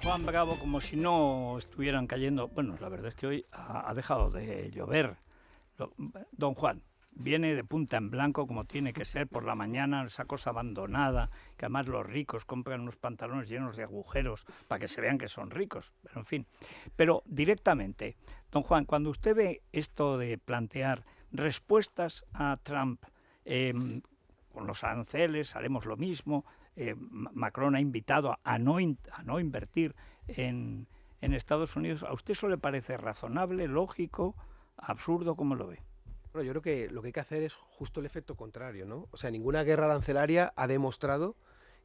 Juan Bravo como si no estuvieran cayendo. Bueno, la verdad es que hoy ha dejado de llover. Don Juan viene de punta en blanco como tiene que ser por la mañana, esa cosa abandonada, que además los ricos compran unos pantalones llenos de agujeros para que se vean que son ricos. Pero en fin, pero directamente, don Juan, cuando usted ve esto de plantear respuestas a Trump, eh, con los aranceles haremos lo mismo, Macron ha invitado a no invertir en Estados Unidos. ¿A usted eso le parece razonable, lógico, absurdo? ¿Cómo lo ve? Bueno, yo creo que lo que hay que hacer es justo el efecto contrario, ¿no? O sea, ninguna guerra arancelaria ha demostrado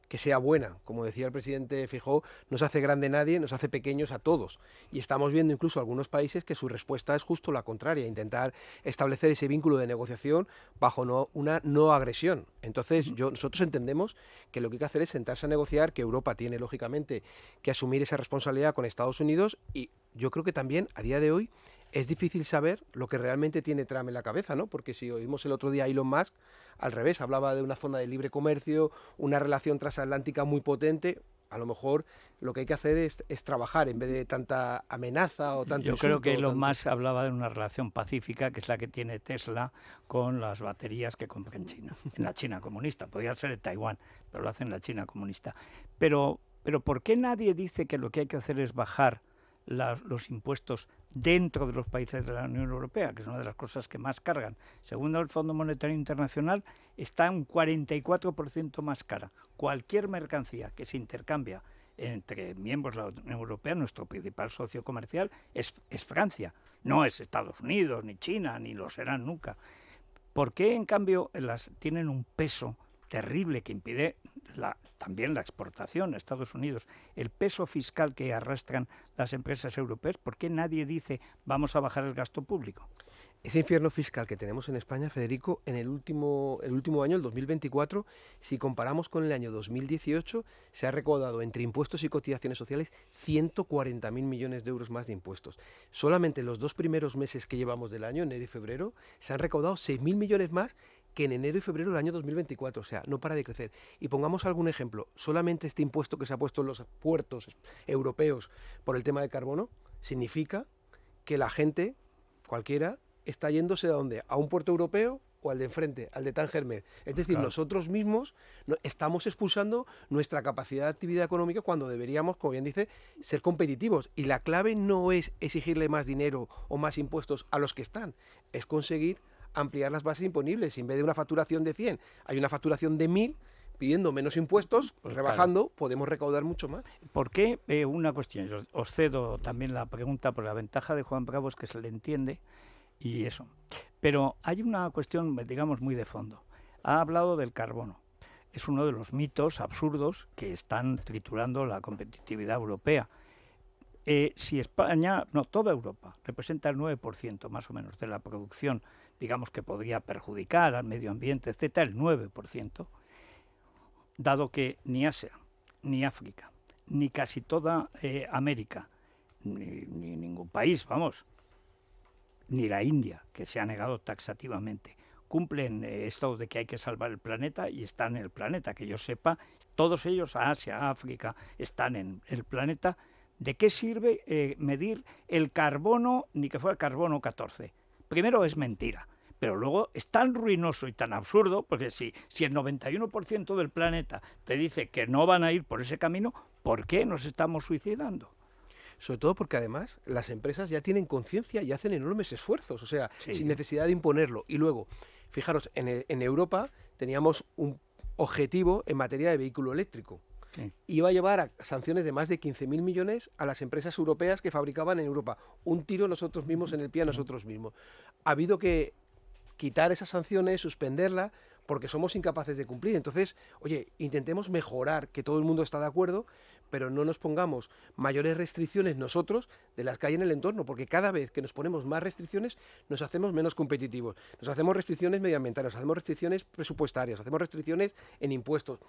que sea buena. Como decía el presidente Feijóo, no se hace grande nadie, nos hace pequeños a todos. Y estamos viendo incluso algunos países que su respuesta es justo la contraria, intentar establecer ese vínculo de negociación bajo una no agresión. Entonces, nosotros entendemos que lo que hay que hacer es sentarse a negociar, que Europa tiene, lógicamente, que asumir esa responsabilidad con Estados Unidos y yo creo que también, a día de hoy, es difícil saber lo que realmente tiene Trump en la cabeza, ¿no? Porque si oímos el otro día a Elon Musk, al revés, hablaba de una zona de libre comercio, una relación transatlántica muy potente. A lo mejor lo que hay que hacer es trabajar en vez de tanta amenaza o tanto Yo creo que insulto o Elon tanto... Musk hablaba de una relación pacífica, que es la que tiene Tesla con las baterías que compra en China, en la China comunista. Podría ser en Taiwán, pero lo hace en la China comunista. Pero ¿por qué nadie dice que lo que hay que hacer es bajar los impuestos dentro de los países de la Unión Europea, que es una de las cosas que más cargan? Según el Fondo Monetario Internacional, está un 44% más cara. Cualquier mercancía que se intercambia entre miembros de la Unión Europea, nuestro principal socio comercial es Francia, no es Estados Unidos, ni China, ni lo serán nunca. ¿Por qué, en cambio, tienen un peso terrible que impide también la exportación a Estados Unidos, el peso fiscal que arrastran las empresas europeas? ¿Por qué nadie dice vamos a bajar el gasto público? Ese infierno fiscal que tenemos en España, Federico, en el último año, el 2024, si comparamos con el año 2018, se ha recaudado entre impuestos y cotizaciones sociales 140.000 millones de euros más de impuestos. Solamente en los 2 primeros meses que llevamos del año, enero y febrero, se han recaudado 6.000 millones más que en enero y febrero del año 2024, o sea, no para de crecer. Y pongamos algún ejemplo, solamente este impuesto que se ha puesto en los puertos europeos por el tema de carbono, significa que la gente, cualquiera, está yéndose a dónde, a un puerto europeo o al de enfrente, al de Tánger-Med. Es decir, Claro. nosotros mismos estamos expulsando nuestra capacidad de actividad económica cuando deberíamos, como bien dice, ser competitivos. Y la clave no es exigirle más dinero o más impuestos a los que están, es conseguir ampliar las bases imponibles. Si en vez de una facturación de 100 hay una facturación de 1.000, pidiendo menos impuestos, Pues claro. rebajando, podemos recaudar mucho más. ¿Por qué? Una cuestión, os cedo también la pregunta, por la ventaja de Juan Bravo es que se le entiende y eso. Pero hay una cuestión, digamos, muy de fondo. Ha hablado del carbono. Es uno de los mitos absurdos que están triturando la competitividad europea. Si España, no, toda Europa, representa el 9% más o menos de la producción, digamos que podría perjudicar al medio ambiente, etcétera, el 9%, dado que ni Asia, ni África, ni casi toda América, ni ningún país, vamos, ni la India, que se ha negado taxativamente, cumplen esto de que hay que salvar el planeta y están en el planeta, que yo sepa, todos ellos, Asia, África, están en el planeta. ¿De qué sirve medir el carbono, ni que fuera el carbono 14? Primero es mentira, pero luego es tan ruinoso y tan absurdo, porque si el 91% del planeta te dice que no van a ir por ese camino, ¿por qué nos estamos suicidando? Sobre todo porque además las empresas ya tienen conciencia y hacen enormes esfuerzos, o sea, sin Sí, necesidad de imponerlo. Y luego, fijaros, en Europa teníamos un objetivo en materia de vehículo eléctrico. sí. Iba a llevar a sanciones de más de 15.000 millones a las empresas europeas que fabricaban en Europa. Un tiro nosotros mismos en el pie a nosotros mismos. Ha habido que quitar esas sanciones, suspenderla, porque somos incapaces de cumplir. Entonces, oye, intentemos mejorar, que todo el mundo está de acuerdo, pero no nos pongamos mayores restricciones nosotros de las que hay en el entorno, porque cada vez que nos ponemos más restricciones nos hacemos menos competitivos. Nos hacemos restricciones medioambientales, nos hacemos restricciones presupuestarias, hacemos restricciones en impuestos.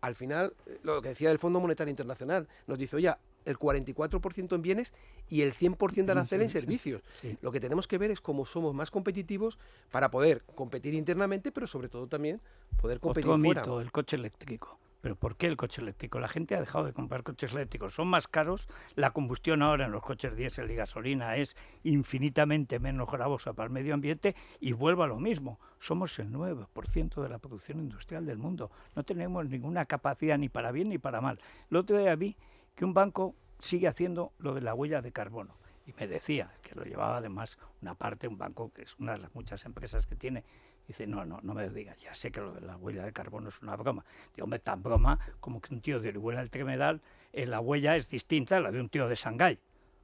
Al final, lo que decía el Fondo Monetario Internacional, nos dice, oye, el 44% en bienes y el 100% de En arancel en servicio. servicios. Sí. Lo que tenemos que ver es cómo somos más competitivos para poder competir internamente, pero sobre todo también poder competir Otro fuera. mito, el coche eléctrico. Pero ¿por qué el coche eléctrico? La gente ha dejado de comprar coches eléctricos, son más caros, la combustión ahora en los coches diésel y gasolina es infinitamente menos gravosa para el medio ambiente y vuelvo a lo mismo, somos el 9% de la producción industrial del mundo, no tenemos ninguna capacidad ni para bien ni para mal. El otro día vi que un banco sigue haciendo lo de la huella de carbono y me decía que lo llevaba además una parte, un banco que es una de las muchas empresas que tiene. Dice, no me digas, ya sé que lo de la huella de carbono es una broma. Digo, hombre, tan broma como que un tío de Orihuela del Tremedal, la huella es distinta a la de un tío de Shanghái.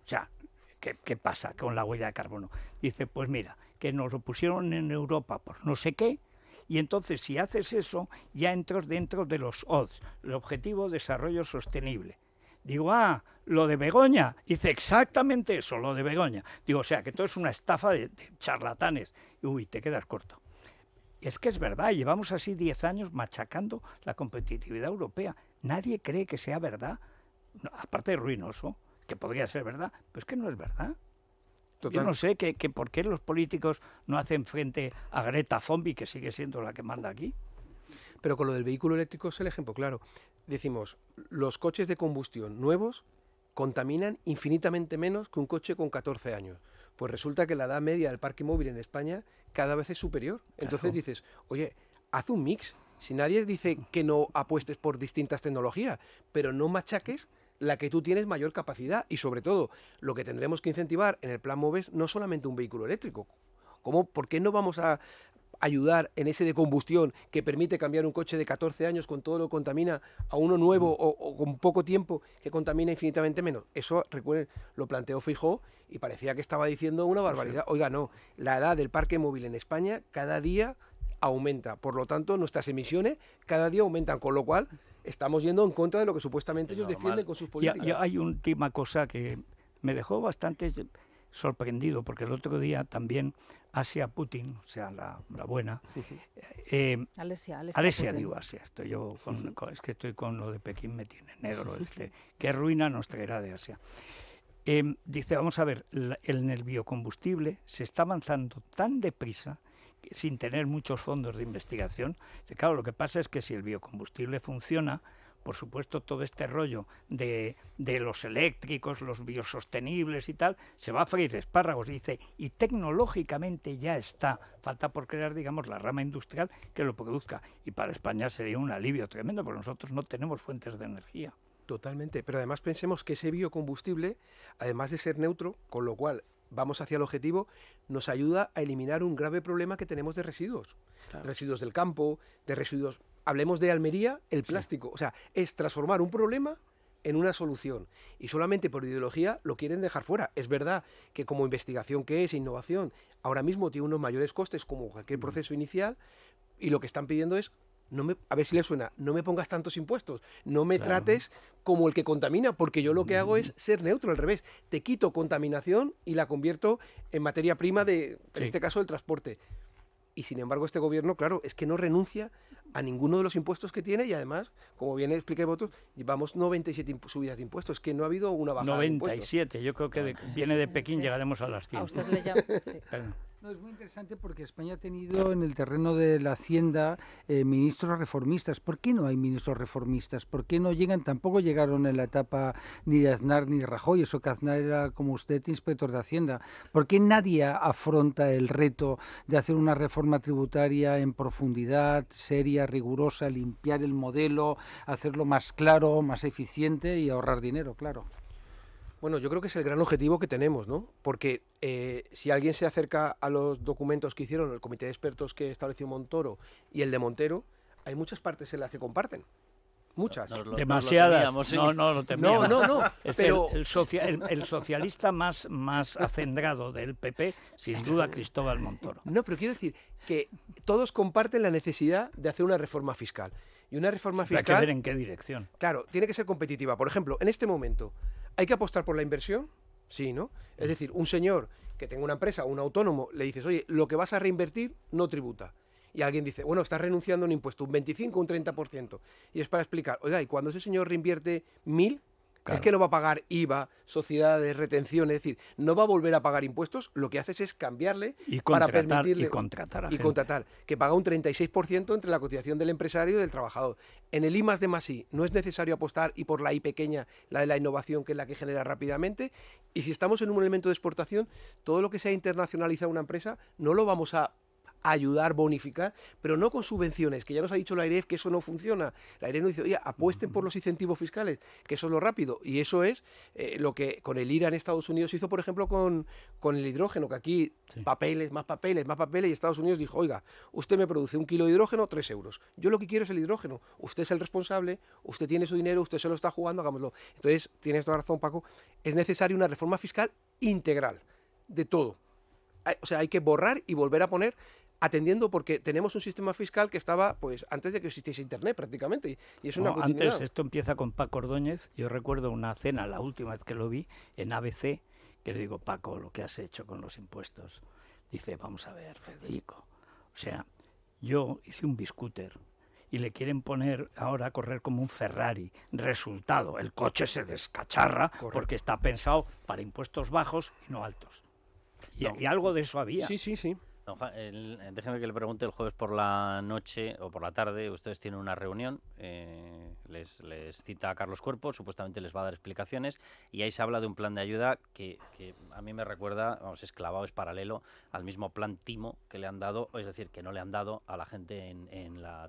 O sea, ¿qué pasa con la huella de carbono? Dice, pues mira, que nos lo pusieron en Europa por no sé qué, y entonces si haces eso, ya entras dentro de los ODS, el Objetivo de Desarrollo Sostenible. Digo, lo de Begoña. Dice exactamente eso, lo de Begoña. Digo, o sea, que todo es una estafa de charlatanes. Uy, te quedas corto. Es que es verdad, llevamos así 10 años machacando la competitividad europea. Nadie cree que sea verdad, no, aparte de ruinoso, que podría ser verdad, pero es que no es verdad. Total. Yo no sé que por qué los políticos no hacen frente a Greta Thunberg, que sigue siendo la que manda aquí. Pero con lo del vehículo eléctrico es el ejemplo claro. Decimos, los coches de combustión nuevos contaminan infinitamente menos que un coche con 14 años. Pues resulta que la edad media del parque móvil en España cada vez es superior. Entonces dices, oye, haz un mix. Si nadie dice que no apuestes por distintas tecnologías, pero no machaques la que tú tienes mayor capacidad. Y sobre todo, lo que tendremos que incentivar en el plan MOVES no solamente un vehículo eléctrico. ¿Por qué no vamos a ayudar en ese de combustión que permite cambiar un coche de 14 años con todo lo que contamina a uno nuevo o con poco tiempo que contamina infinitamente menos? Eso, recuerden, lo planteó Feijóo y parecía que estaba diciendo una barbaridad. Oiga, no, la edad del parque móvil en España cada día aumenta, por lo tanto nuestras emisiones cada día aumentan, con lo cual estamos yendo en contra de lo que supuestamente ellos defienden con sus políticas. Ya hay una última cosa que me dejó bastante sorprendido, porque el otro día también Asia Putin, o sea, la buena, Alesia digo Asia, estoy yo es que estoy con lo de Pekín, me tiene negro, qué ruina nos traerá de Asia. Dice, vamos a ver, en el biocombustible se está avanzando tan deprisa, sin tener muchos fondos de investigación. Claro, lo que pasa es que si el biocombustible funciona, por supuesto, todo este rollo de los eléctricos, los biosostenibles y tal, se va a freír espárragos, dice, y tecnológicamente ya está, falta por crear, digamos, la rama industrial que lo produzca. Y para España sería un alivio tremendo, porque nosotros no tenemos fuentes de energía. Totalmente, pero además pensemos que ese biocombustible, además de ser neutro, con lo cual vamos hacia el objetivo, nos ayuda a eliminar un grave problema que tenemos de residuos. Claro. Residuos del campo, de residuos... Hablemos de Almería, el plástico. Sí. O sea, es transformar un problema en una solución. Y solamente por ideología lo quieren dejar fuera. Es verdad que como investigación que es, innovación, ahora mismo tiene unos mayores costes como cualquier proceso inicial, y lo que están pidiendo es, a ver si le suena, no me pongas tantos impuestos, no me trates como el que contamina, porque yo lo que hago es ser neutro, al revés. Te quito contaminación y la convierto en materia prima en este caso, el transporte. Y sin embargo este gobierno, claro, es que no renuncia a ninguno de los impuestos que tiene y además, como bien explicáis vosotros, llevamos 97 subidas de impuestos, que no ha habido una bajada 97, de yo creo que viene de Pekín, llegaremos a las 100. A usted le llama, sí. No, es muy interesante porque España ha tenido en el terreno de la Hacienda ministros reformistas. ¿Por qué no hay ministros reformistas? ¿Por qué no llegan? Tampoco llegaron en la etapa ni de Aznar ni de Rajoy. Eso que Aznar era, como usted, inspector de Hacienda. ¿Por qué nadie afronta el reto de hacer una reforma tributaria en profundidad, seria, rigurosa, limpiar el modelo, hacerlo más claro, más eficiente y ahorrar dinero, claro? Bueno, yo creo que es el gran objetivo que tenemos, ¿no? Porque si alguien se acerca a los documentos que hicieron el comité de expertos que estableció Montoro y el de Montero, hay muchas partes en las que comparten. Muchas. Demasiadas. No lo temíamos. No. Pero el socialista más acendrado del PP, sin duda, Cristóbal Montoro. No, pero quiero decir que todos comparten la necesidad de hacer una reforma fiscal. Y una reforma fiscal... Hay que ver en qué dirección. Claro, tiene que ser competitiva. Por ejemplo, en este momento, ¿hay que apostar por la inversión? Sí, ¿no? Es decir, un señor que tenga una empresa, un autónomo, le dices, oye, lo que vas a reinvertir no tributa. Y alguien dice, bueno, estás renunciando a un impuesto, un 25, un 30%. Y es para explicar, oiga, y cuando ese señor reinvierte 1.000, Es que no va a pagar IVA, sociedades, retenciones, es decir, no va a volver a pagar impuestos, lo que haces es cambiarle para permitirle y contratar, que paga un 36% entre la cotización del empresario y del trabajador. En el I+D+I no es necesario apostar y por la I pequeña, la de la innovación, que es la que genera rápidamente, y si estamos en un elemento de exportación, todo lo que sea internacionalizar una empresa no lo vamos a ayudar, bonificar, pero no con subvenciones, que ya nos ha dicho la AIREF que eso no funciona. La AIREF nos dice, oye, apuesten por los incentivos fiscales, que eso es lo rápido, y eso es lo que con el IRA en Estados Unidos hizo, por ejemplo, con el hidrógeno, que aquí papeles, más papeles, más papeles, y Estados Unidos dijo, oiga, usted me produce 1 kilo de hidrógeno, 3 euros. Yo lo que quiero es el hidrógeno, usted es el responsable, usted tiene su dinero, usted se lo está jugando, hagámoslo. Entonces, tienes toda razón, Paco, es necesaria una reforma fiscal integral, de todo. O sea, hay que borrar y volver a poner atendiendo, porque tenemos un sistema fiscal que estaba pues antes de que existiese Internet prácticamente, y es una continuidad. Antes, esto empieza con Paco Ordóñez. Yo recuerdo una cena, la última vez que lo vi, en ABC, que le digo, Paco, lo que has hecho con los impuestos. Dice, vamos a ver, Federico, o sea, yo hice un biscúter y le quieren poner ahora a correr como un Ferrari. Resultado, el coche se descacharra. Correcto. Porque está pensado para impuestos bajos y no altos. Y algo de eso había. Sí. Déjeme que le pregunte, el jueves por la noche o por la tarde ustedes tienen una reunión, les cita a Carlos Cuerpo, supuestamente les va a dar explicaciones, y ahí se habla de un plan de ayuda que a mí me recuerda, vamos, es clavado, es paralelo al mismo plan Timo que le han dado, es decir, que no le han dado a la gente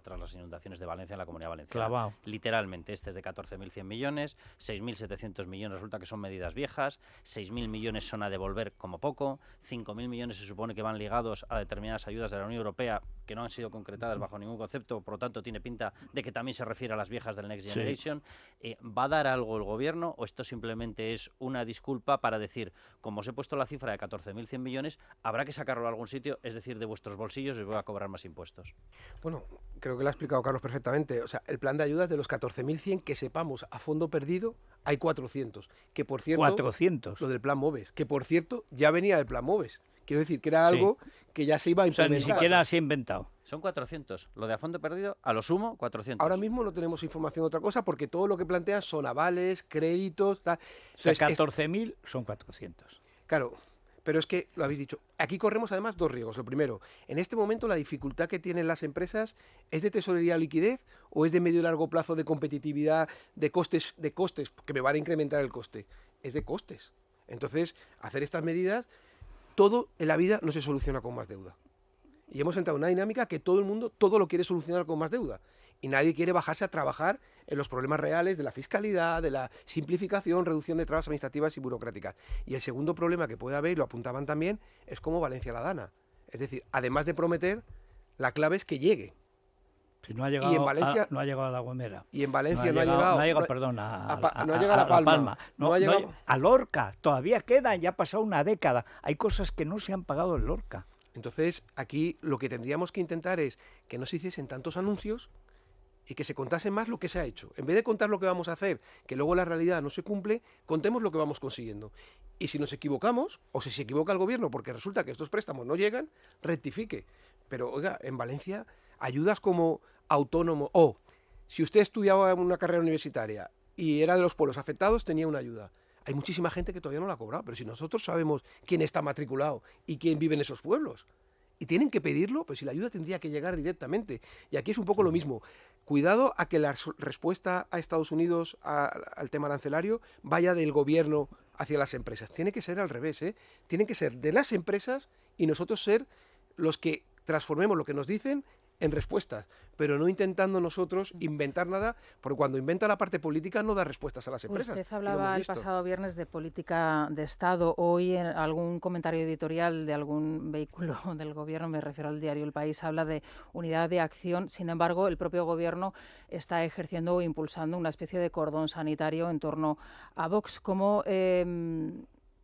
tras las inundaciones de Valencia, en la Comunidad Valenciana. Clavado. Literalmente, este es de 14.100 millones, 6.700 millones resulta que son medidas viejas, 6.000 millones son a devolver como poco, 5.000 millones se supone que van ligados a determinadas ayudas de la Unión Europea que no han sido concretadas bajo ningún concepto, por lo tanto tiene pinta de que también se refiere a las viejas del Next Generation. Sí. ¿Va a dar algo el gobierno o esto simplemente es una disculpa para decir, como os he puesto la cifra de 14.100 millones, habrá que sacarlo a algún sitio, es decir, de vuestros bolsillos y os voy a cobrar más impuestos? Bueno, creo que lo ha explicado Carlos perfectamente. O sea, el plan de ayudas, de los 14.100 que sepamos a fondo perdido, hay 400. Que por cierto, 400. Lo del plan MOVES, que por cierto ya venía del plan MOVES. Quiero decir que era algo que ya se iba a implementar. O sea, ni siquiera se ha inventado. Son 400. Lo de a fondo perdido, a lo sumo, 400. Ahora mismo no tenemos información de otra cosa porque todo lo que plantean son avales, créditos, tal. Entonces, o sea, 14.000 son 400. Claro, pero es que, lo habéis dicho, aquí corremos además dos riesgos. Lo primero, en este momento la dificultad que tienen las empresas es de tesorería o liquidez o es de medio y largo plazo de competitividad, de costes, que me van a incrementar el coste. Es de costes. Entonces, hacer estas medidas, todo en la vida no se soluciona con más deuda. Y hemos entrado en una dinámica que todo el mundo todo lo quiere solucionar con más deuda. Y nadie quiere bajarse a trabajar en los problemas reales de la fiscalidad, de la simplificación, reducción de trabas administrativas y burocráticas. Y el segundo problema que puede haber, y lo apuntaban también, es cómo Valencia la dana. Es decir, además de prometer, la clave es que llegue. Si no ha llegado, y en Valencia, no ha llegado a La Gomera. Y en Valencia no ha llegado a La Palma. A Lorca. Todavía quedan, ya ha pasado una década. Hay cosas que no se han pagado en Lorca. Entonces, aquí lo que tendríamos que intentar es que no se hiciesen tantos anuncios y que se contase más lo que se ha hecho. En vez de contar lo que vamos a hacer, que luego la realidad no se cumple, contemos lo que vamos consiguiendo. Y si nos equivocamos, o si se equivoca el gobierno porque resulta que estos préstamos no llegan, rectifique. Pero, oiga, en Valencia, ayudas como autónomo, o si usted estudiaba una carrera universitaria y era de los pueblos afectados, tenía una ayuda. Hay muchísima gente que todavía no la ha cobrado, pero si nosotros sabemos quién está matriculado y quién vive en esos pueblos, y tienen que pedirlo, pues si la ayuda tendría que llegar directamente. Y aquí es un poco lo mismo. Cuidado a que la respuesta a Estados Unidos al tema arancelario vaya del gobierno hacia las empresas. Tiene que ser al revés, ¿eh? Tienen que ser de las empresas y nosotros ser los que transformemos lo que nos dicen en respuestas, pero no intentando nosotros inventar nada, porque cuando inventa la parte política no da respuestas a las empresas. Usted hablaba el pasado viernes de política de Estado. Hoy en algún comentario editorial de algún vehículo del Gobierno, me refiero al diario El País, habla de unidad de acción. Sin embargo, el propio Gobierno está ejerciendo o impulsando una especie de cordón sanitario en torno a Vox. ¿Cómo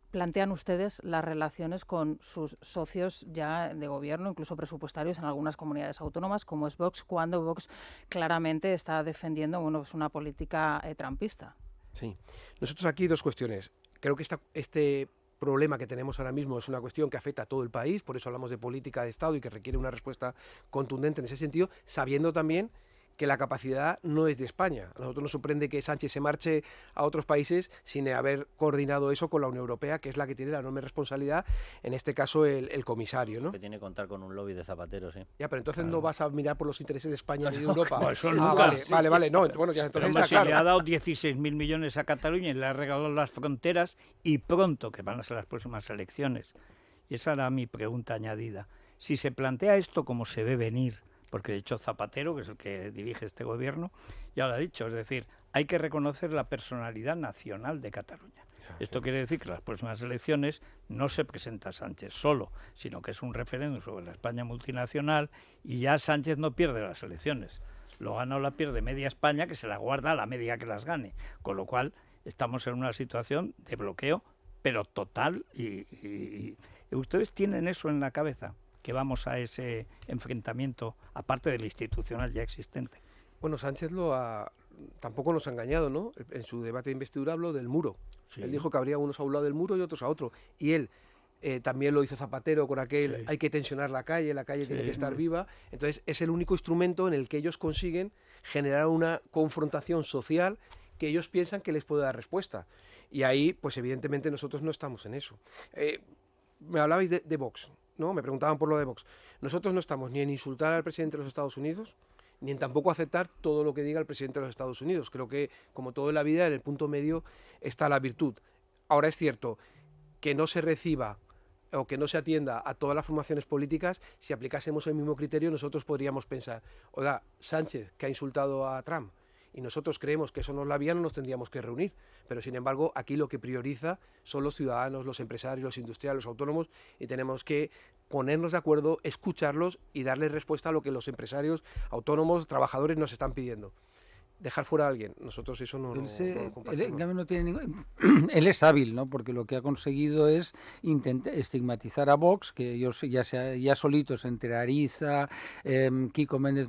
plantean ustedes las relaciones con sus socios ya de gobierno, incluso presupuestarios en algunas comunidades autónomas, como es Vox, cuando Vox claramente está defendiendo una política trampista? Sí. Nosotros aquí dos cuestiones. Creo que este problema que tenemos ahora mismo es una cuestión que afecta a todo el país, por eso hablamos de política de Estado y que requiere una respuesta contundente en ese sentido, sabiendo también que la capacidad no es de España. A nosotros nos sorprende que Sánchez se marche a otros países sin haber coordinado eso con la Unión Europea, que es la que tiene la enorme responsabilidad, en este caso el comisario, ¿no? Que tiene que contar con un lobby de Zapatero, sí. Ya, pero entonces no vas a mirar por los intereses de España ni de Europa. Pues eso Ah, nunca. vale, Sí. vale, no, bueno, ya entonces Pero está si le ha claro. dado 16.000 millones a Cataluña y le ha regalado las fronteras y pronto, que van a ser las próximas elecciones. Y esa era mi pregunta añadida. Si se plantea esto como se ve venir, porque de hecho Zapatero, que es el que dirige este gobierno, ya lo ha dicho, es decir, hay que reconocer la personalidad nacional de Cataluña. Esto quiere decir que en las próximas elecciones no se presenta Sánchez solo, sino que es un referéndum sobre la España multinacional y ya Sánchez no pierde las elecciones. Lo gana o la pierde media España, que se la guarda a la media que las gane. Con lo cual estamos en una situación de bloqueo, pero total. Y ustedes tienen eso en la cabeza, que vamos a ese enfrentamiento, aparte del institucional ya existente. Bueno, Sánchez tampoco nos ha engañado, ¿no? En su debate de investidura habló del muro. Sí. Él dijo que habría unos a un lado del muro y otros a otro. Y él también lo hizo Zapatero con aquel, Sí. hay que tensionar la calle tiene Sí. que estar viva. Entonces es el único instrumento en el que ellos consiguen generar una confrontación social que ellos piensan que les puede dar respuesta. Y ahí, pues evidentemente nosotros no estamos en eso. Me hablabais de Vox, ¿no? Me preguntaban por lo de Vox. Nosotros no estamos ni en insultar al presidente de los Estados Unidos, ni en tampoco aceptar todo lo que diga el presidente de los Estados Unidos. Creo que, como todo en la vida, en el punto medio está la virtud. Ahora es cierto que no se reciba o que no se atienda a todas las formaciones políticas. Si aplicásemos el mismo criterio, nosotros podríamos pensar, oiga, Sánchez, que ha insultado a Trump, y nosotros creemos que eso no es la vía, no nos tendríamos que reunir. Pero, sin embargo, aquí lo que prioriza son los ciudadanos, los empresarios, los industriales, los autónomos, y tenemos que ponernos de acuerdo, escucharlos y darles respuesta a lo que los empresarios, autónomos, trabajadores nos están pidiendo. Dejar fuera a alguien, nosotros eso no lo Él, compartimos. en cambio, no tiene él es hábil, ¿no? Porque lo que ha conseguido es estigmatizar a Vox, que ellos ya solitos entre Ariza, Kiko Méndez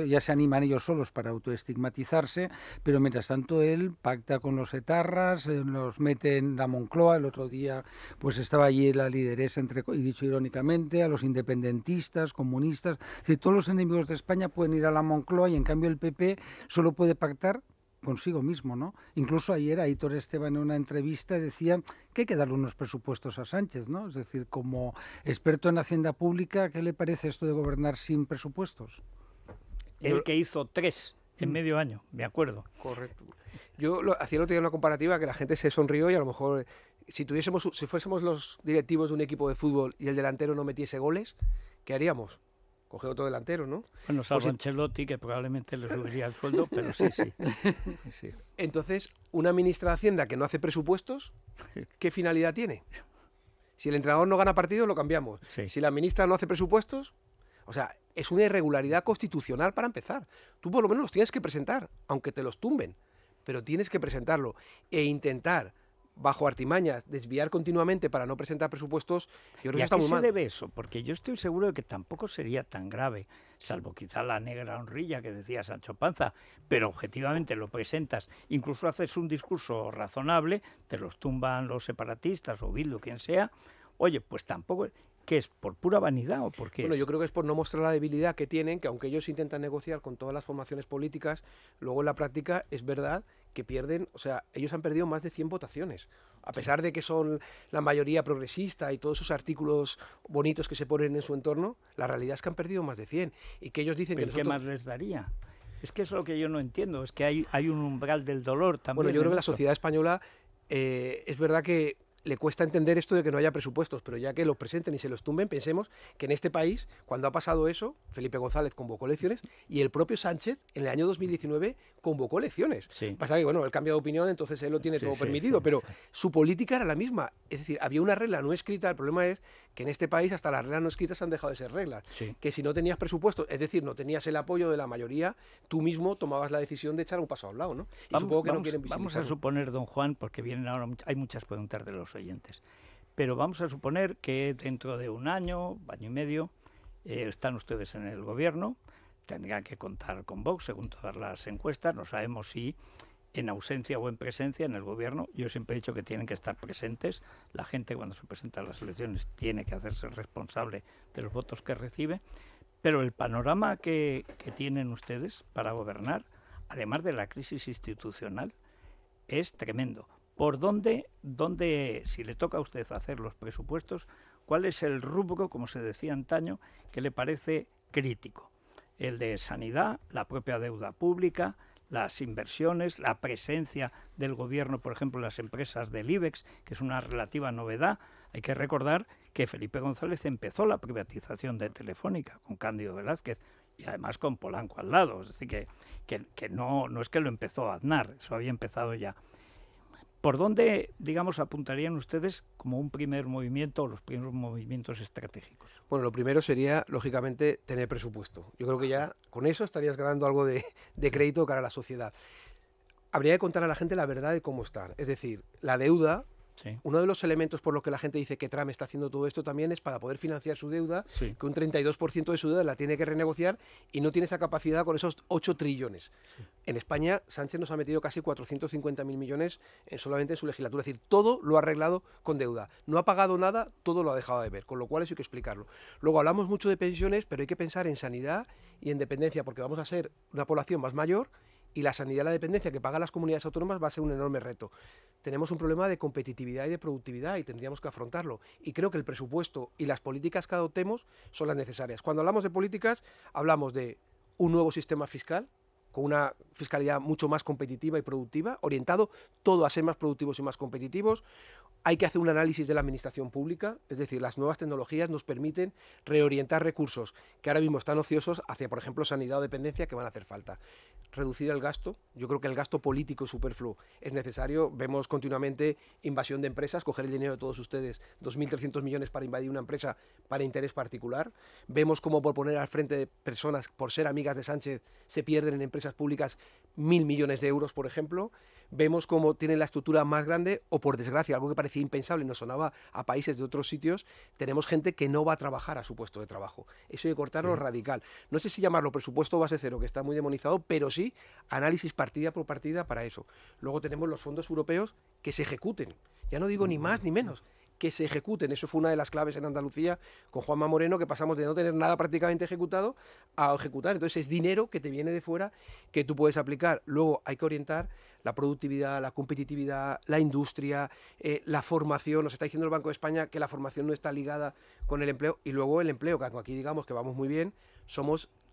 ya se animan ellos solos para autoestigmatizarse, pero mientras tanto él pacta con los etarras, los mete en la Moncloa. El otro día pues estaba allí la lideresa, y dicho irónicamente, a los independentistas, comunistas. Si todos los enemigos de España pueden ir a la Moncloa, y en cambio el PP solo puede pactar consigo mismo, ¿no? Incluso ayer Aitor Esteban en una entrevista decía que hay que darle unos presupuestos a Sánchez, ¿no? Es decir, como experto en Hacienda Pública, ¿qué le parece esto de gobernar sin presupuestos? El que hizo 3 en medio año, me acuerdo. Correcto. Yo hacía el otro día una comparativa que la gente se sonrió y a lo mejor si fuésemos los directivos de un equipo de fútbol y el delantero no metiese goles, ¿qué haríamos? Coger otro delantero, ¿no? Bueno, salvo Ancelotti, que probablemente le subiría el sueldo, pero sí. Sí. Entonces, una ministra de Hacienda que no hace presupuestos, ¿qué finalidad tiene? Si el entrenador no gana partidos, lo cambiamos. Sí. Si la ministra no hace presupuestos, o sea, es una irregularidad constitucional para empezar. Tú por lo menos los tienes que presentar, aunque te los tumben, pero tienes que presentarlo e intentar, bajo artimañas, desviar continuamente para no presentar presupuestos, yo creo ¿Y que a está qué muy se mal. debe eso? Porque yo estoy seguro de que tampoco sería tan grave, salvo quizá la negra honrilla que decía Sancho Panza, pero objetivamente lo presentas, incluso haces un discurso razonable, te los tumban los separatistas o Bildu, quien sea, oye, pues tampoco... ¿Qué es? ¿Por pura vanidad o por qué Bueno, es? yo creo que es por no mostrar la debilidad que tienen, que aunque ellos intentan negociar con todas las formaciones políticas, luego en la práctica es verdad que pierden, o sea, ellos han perdido más de 100 votaciones. A pesar de que son la mayoría progresista y todos esos artículos bonitos que se ponen en su entorno, la realidad es que han perdido más de 100. Y que ellos dicen ¿Pero que qué nosotros... más les daría? Es que eso es lo que yo no entiendo, es que hay un umbral del dolor también. Bueno, yo creo en que la esto. sociedad española es verdad que le cuesta entender esto de que no haya presupuestos, pero ya que los presenten y se los tumben, pensemos que en este país, cuando ha pasado eso, Felipe González convocó elecciones y el propio Sánchez, en el año 2019, convocó elecciones. Sí. Pasa que, bueno, él cambia de opinión, entonces él lo tiene Sí, todo sí, permitido, sí, pero sí. su política era la misma. Es decir, había una regla no escrita, el problema es que en este país hasta las reglas no escritas han dejado de ser reglas. Sí. Que si no tenías presupuestos, es decir, no tenías el apoyo de la mayoría, tú mismo tomabas la decisión de echar un paso a un lado, ¿no? Y supongo que no quieren Vamos a visibilizarlo. suponer, don Juan, porque vienen ahora hay muchas preguntas de los oyentes, pero vamos a suponer que dentro de un año y medio, están ustedes en el gobierno, tendrán que contar con Vox, según todas las encuestas, no sabemos si en ausencia o en presencia en el gobierno. Yo siempre he dicho que tienen que estar presentes, la gente cuando se presenta a las elecciones tiene que hacerse responsable de los votos que recibe, Pero el panorama que tienen ustedes para gobernar, además de la crisis institucional, es tremendo. ¿Por dónde, si le toca a usted hacer los presupuestos, cuál es el rubro, como se decía antaño, que le parece crítico? El de sanidad, la propia deuda pública, las inversiones, la presencia del gobierno, por ejemplo, en las empresas del IBEX, que es una relativa novedad. Hay que recordar que Felipe González empezó la privatización de Telefónica con Cándido Velázquez y además con Polanco al lado. Es decir, que no es que lo empezó Aznar, eso había empezado ya. ¿Por dónde, digamos, apuntarían ustedes como un primer movimiento o los primeros movimientos estratégicos? Bueno, lo primero sería, lógicamente, tener presupuesto. Yo creo que ya con eso estarías ganando algo de crédito cara a la sociedad. Habría que contar a la gente la verdad de cómo están. Es decir, la deuda, Sí. uno de los elementos por los que la gente dice que Trump está haciendo todo esto también es para poder financiar su deuda, Sí. que un 32% de su deuda la tiene que renegociar y no tiene esa capacidad con esos 8 trillones. Sí. En España, Sánchez nos ha metido casi 450.000 millones solamente en su legislatura. Es decir, todo lo ha arreglado con deuda. No ha pagado nada, todo lo ha dejado de ver, con lo cual eso hay que explicarlo. Luego hablamos mucho de pensiones, pero hay que pensar en sanidad y en dependencia, porque vamos a ser una población más mayor y la sanidad y la dependencia que pagan las comunidades autónomas va a ser un enorme reto. Tenemos un problema de competitividad y de productividad y tendríamos que afrontarlo. Y creo que el presupuesto y las políticas que adoptemos son las necesarias. Cuando hablamos de políticas, hablamos de un nuevo sistema fiscal, con una fiscalidad mucho más competitiva y productiva, orientado todo a ser más productivos y más competitivos. Hay que hacer un análisis de la administración pública, es decir, las nuevas tecnologías nos permiten reorientar recursos que ahora mismo están ociosos hacia, por ejemplo, sanidad o dependencia que van a hacer falta. Reducir el gasto, yo creo que el gasto político superfluo es necesario. Vemos continuamente invasión de empresas, coger el dinero de todos ustedes, 2.300 millones para invadir una empresa para interés particular. Vemos cómo por poner al frente de personas, por ser amigas de Sánchez, se pierden en empresas públicas 1.000 millones de euros, por ejemplo. Vemos cómo tienen la estructura más grande o, por desgracia, algo que parecía impensable y nos sonaba a países de otros sitios, tenemos gente que no va a trabajar a su puesto de trabajo. Eso hay que cortarlo radical. No sé si llamarlo presupuesto base cero, que está muy demonizado, pero sí análisis partida por partida para eso. Luego tenemos los fondos europeos que se ejecuten. Ya no digo ni más ni menos, que se ejecuten. Eso fue una de las claves en Andalucía con Juanma Moreno, que pasamos de no tener nada prácticamente ejecutado a ejecutar. Entonces es dinero que te viene de fuera que tú puedes aplicar. Luego hay que orientar la productividad, la competitividad, la industria, la formación. Nos está diciendo el Banco de España que la formación no está ligada con el empleo. Y luego el empleo, que aquí digamos que vamos muy bien,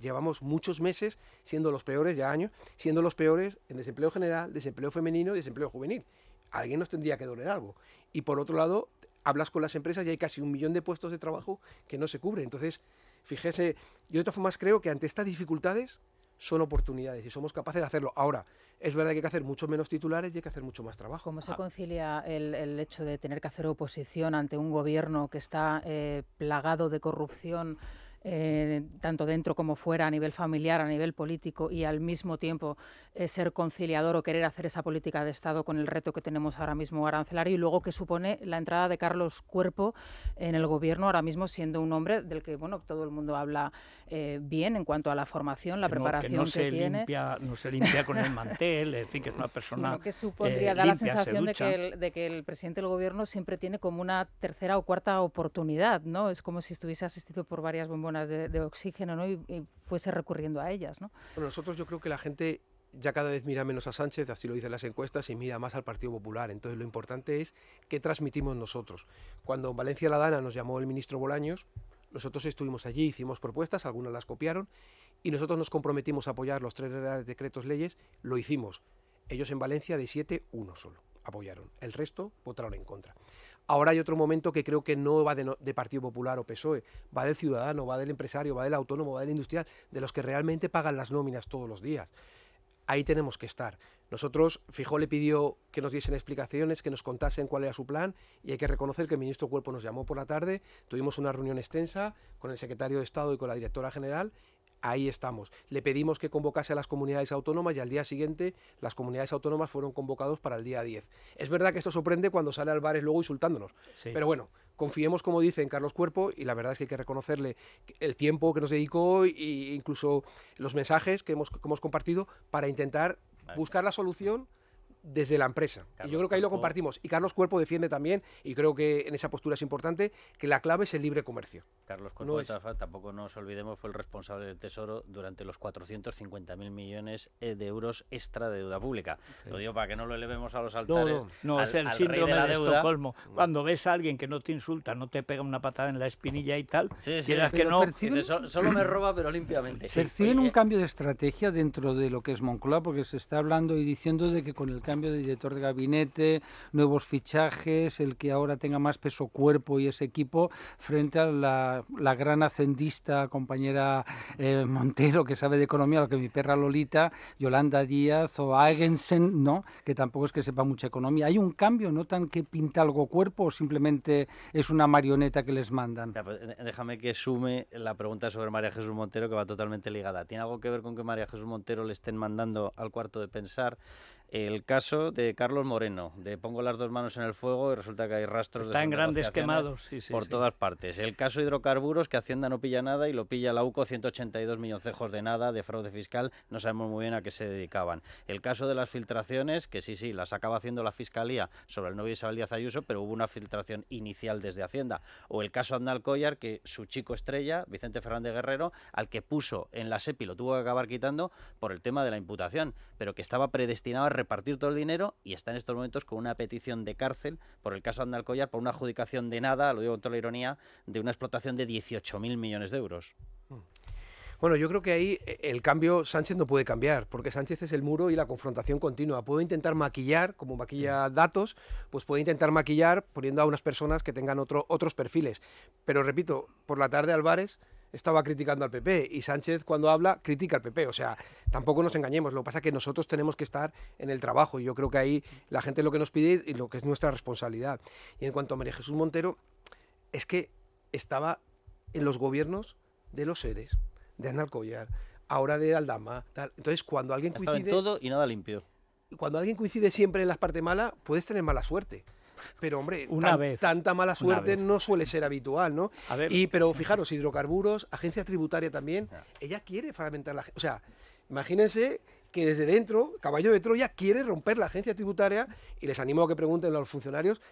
llevamos muchos meses siendo los peores, ya años, siendo los peores en desempleo general, desempleo femenino y desempleo juvenil. A alguien nos tendría que doler algo. Y por otro lado, hablas con las empresas y hay casi 1 millón de puestos de trabajo que no se cubren. Entonces, fíjese, yo de todas formas creo que ante estas dificultades son oportunidades y somos capaces de hacerlo. Ahora, es verdad que hay que hacer mucho menos titulares y hay que hacer mucho más trabajo. ¿Cómo se concilia el hecho de tener que hacer oposición ante un gobierno que está plagado de corrupción, tanto dentro como fuera, a nivel familiar, a nivel político, y al mismo tiempo ser conciliador o querer hacer esa política de Estado con el reto que tenemos ahora mismo arancelario, y luego que supone la entrada de Carlos Cuerpo en el gobierno, ahora mismo siendo un hombre del que todo el mundo habla bien en cuanto a la formación, la preparación que tiene? No se limpia con el mantel, es decir, que es una persona que supondría, da la sensación de que el presidente del gobierno siempre tiene como una tercera o cuarta oportunidad, ¿no? Es como si estuviese asistido por varias bombonas de oxígeno, ¿no? Y fuese recurriendo a ellas, ¿no? Bueno, nosotros, yo creo que la gente ya cada vez mira menos a Sánchez, así lo dicen las encuestas, y mira más al Partido Popular. Entonces lo importante es qué transmitimos nosotros. Cuando en Valencia La Dana nos llamó el ministro Bolaños, nosotros estuvimos allí, hicimos propuestas, algunas las copiaron, y nosotros nos comprometimos a apoyar los 3 reales decretos leyes, lo hicimos. Ellos en Valencia de 7, 1 solo apoyaron. El resto votaron en contra. Ahora hay otro momento que creo que no va de Partido Popular o PSOE, va del ciudadano, va del empresario, va del autónomo, va del industrial, de los que realmente pagan las nóminas todos los días. Ahí tenemos que estar. Nosotros, Feijóo le pidió que nos diesen explicaciones, que nos contasen cuál era su plan, y hay que reconocer que el ministro Cuerpo nos llamó por la tarde, tuvimos una reunión extensa con el secretario de Estado y con la directora general. Ahí estamos. Le pedimos que convocase a las comunidades autónomas y al día siguiente las comunidades autónomas fueron convocados para el día 10. Es verdad que esto sorprende cuando sale Álvarez luego insultándonos, sí. Pero bueno, confiemos, como dice, en Carlos Cuerpo, y la verdad es que hay que reconocerle el tiempo que nos dedicó e incluso los mensajes que hemos compartido para intentar buscar la solución desde la empresa. Y yo creo que ahí lo compartimos. Y Carlos Cuerpo defiende también, y creo que en esa postura es importante, que la clave es el libre comercio. Carlos Cuerpo, tampoco nos olvidemos, fue el responsable del Tesoro durante los 450.000 millones de euros extra de deuda pública. Lo digo para que no lo elevemos a los altares. No, es el síndrome de Estocolmo. Cuando ves a alguien que no te insulta, no te pega una patada en la espinilla y tal, quieras que no... Solo me roba, pero limpiamente. ¿Perciben un cambio de estrategia dentro de lo que es Moncloa? Porque se está hablando y diciendo de que con el cambio de director de gabinete, nuevos fichajes, el que ahora tenga más peso Cuerpo y ese equipo, frente a la gran hacendista compañera Montero, que sabe de economía, lo que mi perra Lolita, Yolanda Díaz o Agensen, ¿no? Que tampoco es que sepa mucha economía. ¿Hay un cambio? ¿Notan que pinta algo Cuerpo o simplemente es una marioneta que les mandan? Déjame que sume la pregunta sobre María Jesús Montero, que va totalmente ligada. ¿Tiene algo que ver con que María Jesús Montero le estén mandando al cuarto de pensar? El caso de Carlos Moreno, de pongo las dos manos en el fuego y resulta que hay rastros Está de en grandes quemados por todas partes. El caso de hidrocarburos, que Hacienda no pilla nada y lo pilla la UCO, 182 milloncejos de nada, de fraude fiscal, no sabemos muy bien a qué se dedicaban. El caso de las filtraciones, que sí, las acaba haciendo la Fiscalía sobre el novio Isabel Díaz Ayuso, pero hubo una filtración inicial desde Hacienda. O el caso Aznal Collar, que su chico estrella, Vicente Fernández Guerrero, al que puso en la SEPI, lo tuvo que acabar quitando por el tema de la imputación, pero que estaba predestinado a repartir todo el dinero y está en estos momentos con una petición de cárcel por el caso Aznal Collar, por una adjudicación de nada, lo digo con toda la ironía, de una explotación de 18.000 millones de euros. Bueno, yo creo que ahí el cambio Sánchez no puede cambiar, porque Sánchez es el muro y la confrontación continua. Puede intentar maquillar, como maquilla datos, pues puede intentar maquillar poniendo a unas personas que tengan otros perfiles. Pero repito, por la tarde Álvarez estaba criticando al PP y Sánchez cuando habla critica al PP, o sea, tampoco nos engañemos, lo que pasa es que nosotros tenemos que estar en el trabajo y yo creo que ahí la gente lo que nos pide y lo que es nuestra responsabilidad. Y en cuanto a María Jesús Montero, es que estaba en los gobiernos de los seres, de Aznal Collar, ahora de Aldama, tal. Entonces cuando alguien coincide... en todo y nada limpio. Cuando alguien coincide siempre en las partes malas, puedes tener mala suerte. Pero hombre, tanta mala suerte no suele ser habitual, ¿no? Pero fijaros, hidrocarburos, agencia tributaria también, ella quiere fragmentar la... O sea, imagínense que desde dentro, caballo de Troya quiere romper la agencia tributaria, y les animo a que pregunten a los funcionarios,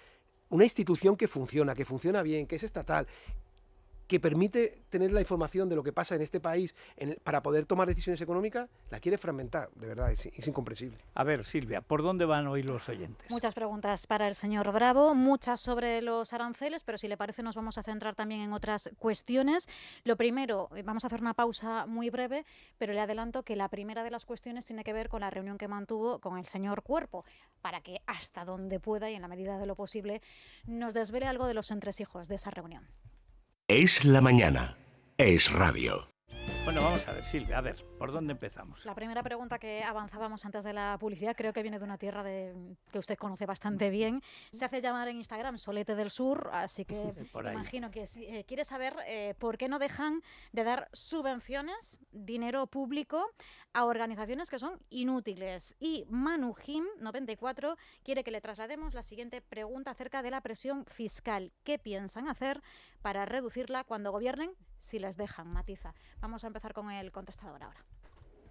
una institución que funciona bien, que es estatal, que permite tener la información de lo que pasa en este país para poder tomar decisiones económicas, la quiere fragmentar. De verdad, es incomprensible. A ver, Silvia, ¿por dónde van hoy los oyentes? Muchas preguntas para el señor Bravo, muchas sobre los aranceles, pero si le parece nos vamos a centrar también en otras cuestiones. Lo primero, vamos a hacer una pausa muy breve, pero le adelanto que la primera de las cuestiones tiene que ver con la reunión que mantuvo con el señor Cuerpo, para que hasta donde pueda y en la medida de lo posible nos desvele algo de los entresijos de esa reunión. Es la mañana. Es radio. Bueno, vamos a ver, Silvia, ¿por dónde empezamos? La primera pregunta que avanzábamos antes de la publicidad creo que viene de una tierra que usted conoce bastante bien. Se hace llamar en Instagram Solete del Sur, así que imagino que quiere saber por qué no dejan de dar subvenciones, dinero público, a organizaciones que son inútiles. Y Manujim 94 quiere que le traslademos la siguiente pregunta acerca de la presión fiscal. ¿Qué piensan hacer para reducirla cuando gobiernen? Si les dejan, matiza. Vamos a empezar con el contestador ahora.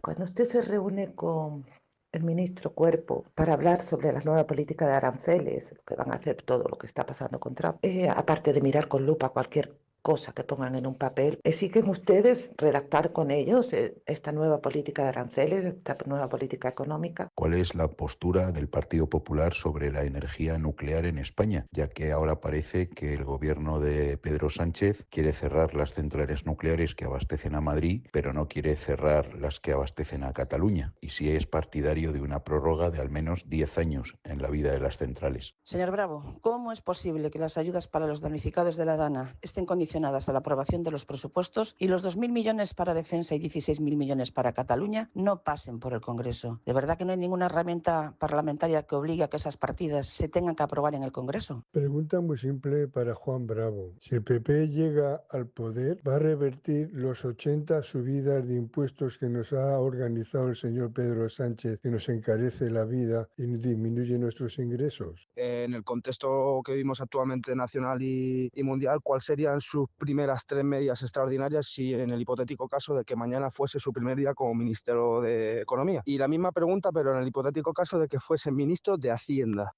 Cuando usted se reúne con el ministro Cuerpo para hablar sobre la nueva política de aranceles, que van a hacer todo lo que está pasando con Trump, aparte de mirar con lupa cualquier cosa que pongan en un papel, ¿siguen ustedes redactar con ellos esta nueva política de aranceles, esta nueva política económica? ¿Cuál es la postura del Partido Popular sobre la energía nuclear en España? Ya que ahora parece que el gobierno de Pedro Sánchez quiere cerrar las centrales nucleares que abastecen a Madrid, pero no quiere cerrar las que abastecen a Cataluña. Y si es partidario de una prórroga de al menos 10 años en la vida de las centrales. Señor Bravo, ¿cómo es posible que las ayudas para los damnificados de la Dana estén condicionadas a la aprobación de los presupuestos y los 2.000 millones para defensa y 16.000 millones para Cataluña no pasen por el Congreso? ¿De verdad que no hay ninguna herramienta parlamentaria que obligue a que esas partidas se tengan que aprobar en el Congreso? Pregunta muy simple para Juan Bravo. Si el PP llega al poder, ¿va a revertir los 80 subidas de impuestos que nos ha organizado el señor Pedro Sánchez, que nos encarece la vida y disminuye nuestros ingresos? En el contexto que vivimos actualmente nacional y mundial, ¿cuáles serían sus sus primeras 3 medidas extraordinarias si en el hipotético caso de que mañana fuese su primer día como ministro de Economía? Y la misma pregunta, pero en el hipotético caso de que fuese ministro de Hacienda.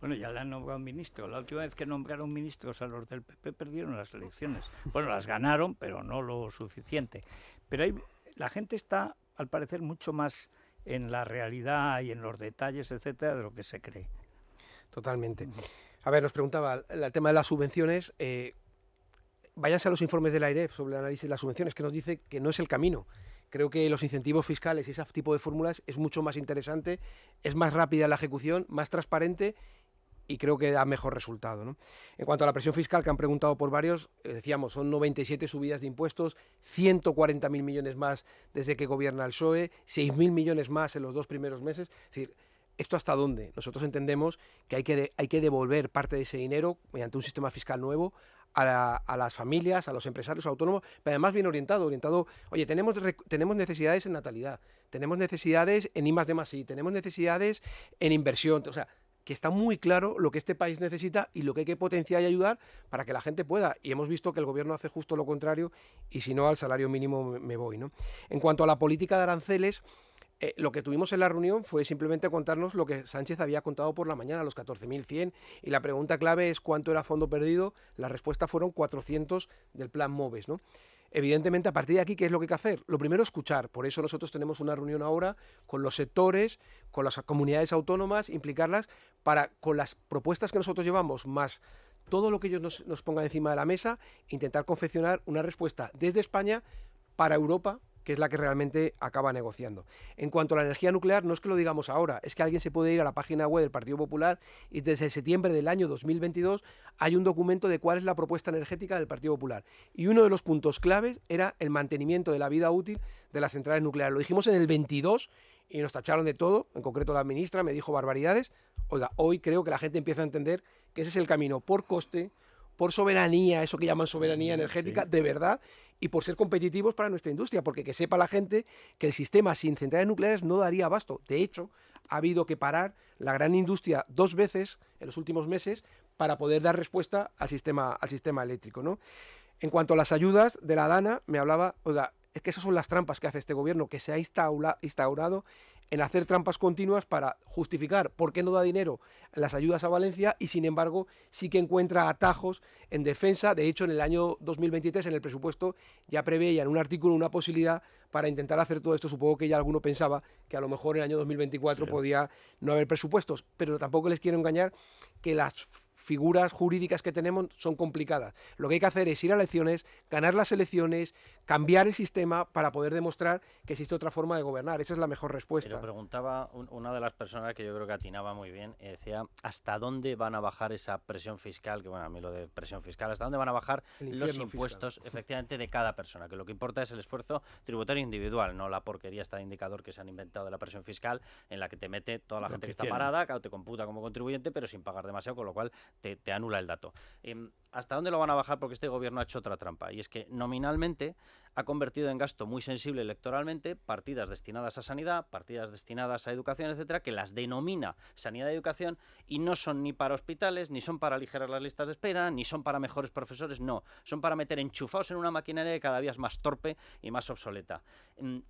Bueno, ya le han nombrado ministro. La última vez que nombraron ministros a los del PP perdieron las elecciones. Bueno, las ganaron, pero no lo suficiente. Pero la gente está, al parecer, mucho más en la realidad y en los detalles, etcétera, de lo que se cree. Totalmente. A ver, nos preguntaba el tema de las subvenciones. Váyanse a los informes del AIREF sobre el análisis de las subvenciones, que nos dice que no es el camino. Creo que los incentivos fiscales y ese tipo de fórmulas es mucho más interesante, es más rápida la ejecución, más transparente y creo que da mejor resultado, ¿no? En cuanto a la presión fiscal, que han preguntado por varios, decíamos, son 97 subidas de impuestos, 140.000 millones más desde que gobierna el PSOE, 6.000 millones más en los 2 primeros meses. Es decir, ¿esto hasta dónde? Nosotros entendemos que hay que devolver parte de ese dinero mediante un sistema fiscal nuevo a las familias, a los empresarios autónomos, pero además bien orientado, oye, tenemos necesidades en natalidad, tenemos necesidades en I+D+I, tenemos necesidades en inversión, o sea, que está muy claro lo que este país necesita y lo que hay que potenciar y ayudar para que la gente pueda. Y hemos visto que el gobierno hace justo lo contrario y si no, al salario mínimo me voy, ¿no? En cuanto a la política de aranceles, lo que tuvimos en la reunión fue simplemente contarnos lo que Sánchez había contado por la mañana, los 14.100, y la pregunta clave es cuánto era fondo perdido. La respuesta fueron 400 del plan MOVES, ¿no? Evidentemente, a partir de aquí, ¿qué es lo que hay que hacer? Lo primero, escuchar. Por eso nosotros tenemos una reunión ahora con los sectores, con las comunidades autónomas, implicarlas con las propuestas que nosotros llevamos, más todo lo que ellos nos pongan encima de la mesa, intentar confeccionar una respuesta desde España para Europa, que es la que realmente acaba negociando. En cuanto a la energía nuclear, no es que lo digamos ahora, es que alguien se puede ir a la página web del Partido Popular y desde septiembre del año 2022 hay un documento de cuál es la propuesta energética del Partido Popular. Y uno de los puntos claves era el mantenimiento de la vida útil de las centrales nucleares. Lo dijimos en el 22 y nos tacharon de todo, en concreto la ministra me dijo barbaridades. Oiga, hoy creo que la gente empieza a entender que ese es el camino por coste, por soberanía, eso que llaman soberanía energética, de verdad, y por ser competitivos para nuestra industria, porque que sepa la gente que el sistema sin centrales nucleares no daría abasto. De hecho, ha habido que parar la gran industria 2 veces en los últimos meses para poder dar respuesta al sistema eléctrico, ¿no? En cuanto a las ayudas de la DANA, me hablaba, oiga, es que esas son las trampas que hace este gobierno, que se ha instaurado en hacer trampas continuas para justificar por qué no da dinero en las ayudas a Valencia y, sin embargo, sí que encuentra atajos en defensa. De hecho, en el año 2023, en el presupuesto, ya preveía en un artículo una posibilidad para intentar hacer todo esto. Supongo que ya alguno pensaba que a lo mejor en el año 2024 podía no haber presupuestos, pero tampoco les quiero engañar que las figuras jurídicas que tenemos son complicadas. Lo que hay que hacer es ir a elecciones, ganar las elecciones, cambiar el sistema para poder demostrar que existe otra forma de gobernar. Esa es la mejor respuesta. Pero preguntaba una de las personas que yo creo que atinaba muy bien, decía, ¿hasta dónde van a bajar esa presión fiscal? Que bueno, a mí lo de presión fiscal, ¿hasta dónde van a bajar los impuestos efectivamente de cada persona? Que lo que importa es el esfuerzo tributario individual, no la porquería esta de indicador que se han inventado de la presión fiscal, en la que te mete toda la gente que está parada, claro, te computa como contribuyente, pero sin pagar demasiado, con lo cual te anula el dato. ¿Hasta dónde lo van a bajar? Porque este gobierno ha hecho otra trampa, y es que nominalmente ha convertido en gasto muy sensible electoralmente partidas destinadas a sanidad, partidas destinadas a educación, etcétera, que las denomina sanidad y educación y no son ni para hospitales, ni son para aligerar las listas de espera, ni son para mejores profesores, no. Son para meter enchufados en una maquinaria que cada día es más torpe y más obsoleta.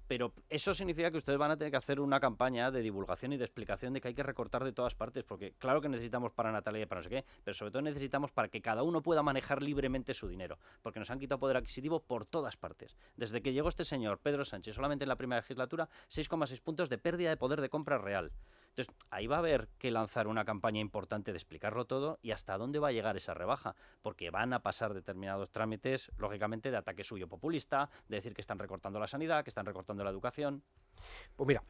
Pero eso significa que ustedes van a tener que hacer una campaña de divulgación y de explicación de que hay que recortar de todas partes, porque claro que necesitamos para natalidad y para no sé qué, pero sobre todo necesitamos para que cada uno pueda manejar libremente su dinero, porque nos han quitado poder adquisitivo por todas partes. Desde que llegó este señor, Pedro Sánchez, solamente en la primera legislatura, 6,6 puntos de pérdida de poder de compra real. Entonces, ahí va a haber que lanzar una campaña importante de explicarlo todo y hasta dónde va a llegar esa rebaja, porque van a pasar determinados trámites, lógicamente, de ataque suyo populista, de decir que están recortando la sanidad, que están recortando la educación. Pues mira,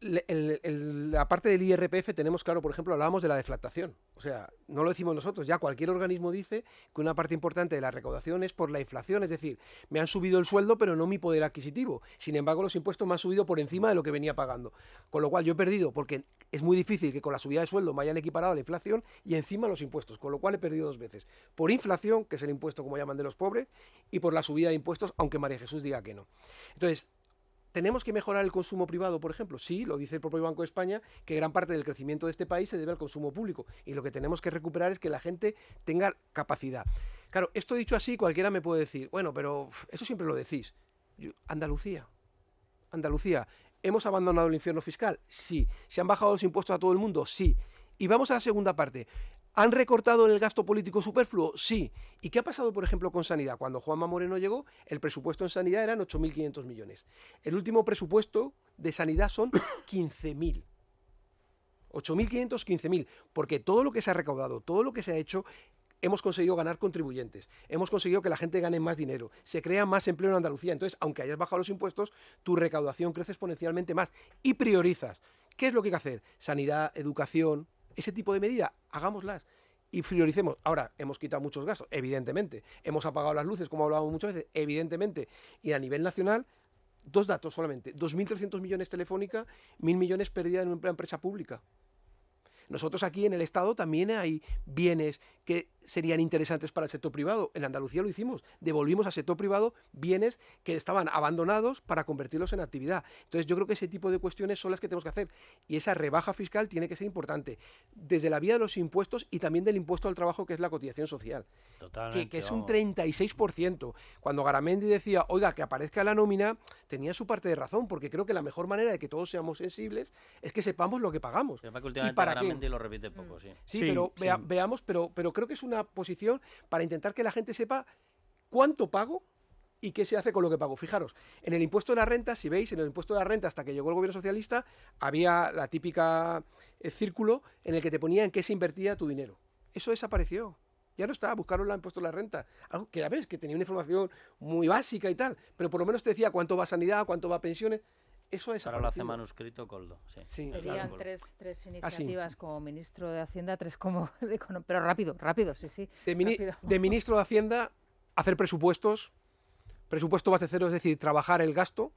la parte del IRPF tenemos claro, por ejemplo, hablábamos de la deflactación. O sea, no lo decimos nosotros, ya cualquier organismo dice que una parte importante de la recaudación es por la inflación, es decir, me han subido el sueldo pero no mi poder adquisitivo. Sin embargo, los impuestos me han subido por encima de lo que venía pagando. Con lo cual yo he perdido, porque es muy difícil que con la subida de sueldo me hayan equiparado a la inflación y encima los impuestos, con lo cual he perdido 2 veces. Por inflación, que es el impuesto como llaman de los pobres, y por la subida de impuestos, aunque María Jesús diga que no. Entonces, ¿Tenemos que mejorar el consumo privado, por ejemplo? Sí, lo dice el propio Banco de España, que gran parte del crecimiento de este país se debe al consumo público. Y lo que tenemos que recuperar es que la gente tenga capacidad. Claro, esto dicho así, cualquiera me puede decir, bueno, pero eso siempre lo decís. Andalucía, ¿hemos abandonado el infierno fiscal? Sí. ¿Se han bajado los impuestos a todo el mundo? Sí. Y vamos a la segunda parte. ¿Han recortado el gasto político superfluo? Sí. ¿Y qué ha pasado, por ejemplo, con sanidad? Cuando Juanma Moreno llegó, el presupuesto en sanidad eran 8.500 millones. El último presupuesto de sanidad son 15.000. 8.500, 15.000. Porque todo lo que se ha recaudado, todo lo que se ha hecho, hemos conseguido ganar contribuyentes, hemos conseguido que la gente gane más dinero, se crea más empleo en Andalucía. Entonces, aunque hayas bajado los impuestos, tu recaudación crece exponencialmente más y priorizas. ¿Qué es lo que hay que hacer? Sanidad, educación, ese tipo de medidas, hagámoslas y prioricemos. Ahora, hemos quitado muchos gastos, evidentemente. Hemos apagado las luces, como hablábamos muchas veces, evidentemente. Y a nivel nacional, 2 datos solamente. 2.300 millones Telefónica, 1.000 millones pérdidas en una empresa pública. Nosotros aquí en el Estado también hay bienes que serían interesantes para el sector privado. En Andalucía lo hicimos. Devolvimos al sector privado bienes que estaban abandonados para convertirlos en actividad. Entonces yo creo que ese tipo de cuestiones son las que tenemos que hacer. Y esa rebaja fiscal tiene que ser importante. Desde la vía de los impuestos y también del impuesto al trabajo, que es la cotización social. Totalmente, Que es un 36%. Cuando Garamendi decía, oiga, que aparezca la nómina, tenía su parte de razón, porque creo que la mejor manera de que todos seamos sensibles es que sepamos lo que pagamos. ¿Y para qué? Lo repite poco, sí. Sí, pero veamos, pero creo que es una posición para intentar que la gente sepa cuánto pago y qué se hace con lo que pago. Fijaros, en el impuesto de la renta, si veis, en el impuesto de la renta, hasta que llegó el gobierno socialista, había la típica círculo en el que te ponía en qué se invertía tu dinero. Eso desapareció. Ya no está, buscaron el impuesto de la renta. Algo que ya ves, que tenía una información muy básica y tal, pero por lo menos te decía cuánto va a sanidad, cuánto va a pensiones. Eso es. Ahora lo hace manuscrito Coldo. Sí. Serían tres iniciativas como ministro de Hacienda, 3 como de Economía. Pero rápido, sí. De ministro de Hacienda, hacer presupuesto base cero, es decir, trabajar el gasto.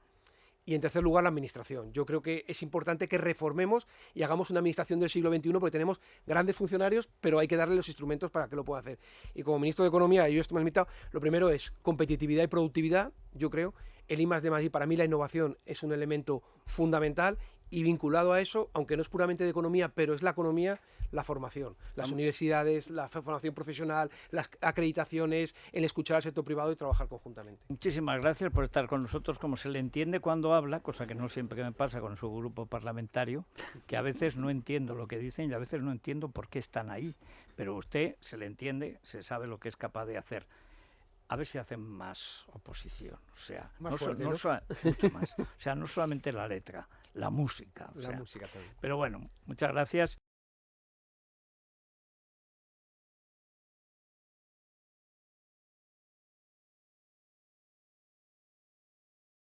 Y en tercer lugar, la administración. Yo creo que es importante que reformemos y hagamos una administración del siglo XXI, porque tenemos grandes funcionarios, pero hay que darle los instrumentos para que lo puedan hacer. Y como ministro de Economía, y yo estoy más limitado, lo primero es competitividad y productividad, yo creo. El I+D+I, para mí la innovación es un elemento fundamental, y vinculado a eso, aunque no es puramente de economía, pero es la economía, la formación, las universidades, la formación profesional, las acreditaciones, el escuchar al sector privado y trabajar conjuntamente. Muchísimas gracias por estar con nosotros. Como se le entiende cuando habla, cosa que no siempre me pasa con su grupo parlamentario, que a veces no entiendo lo que dicen y a veces no entiendo por qué están ahí, pero usted se le entiende, se sabe lo que es capaz de hacer. A ver si hacen más oposición, o sea, mucho más. O sea, no solamente la letra, la música. La música también. Pero bueno, muchas gracias.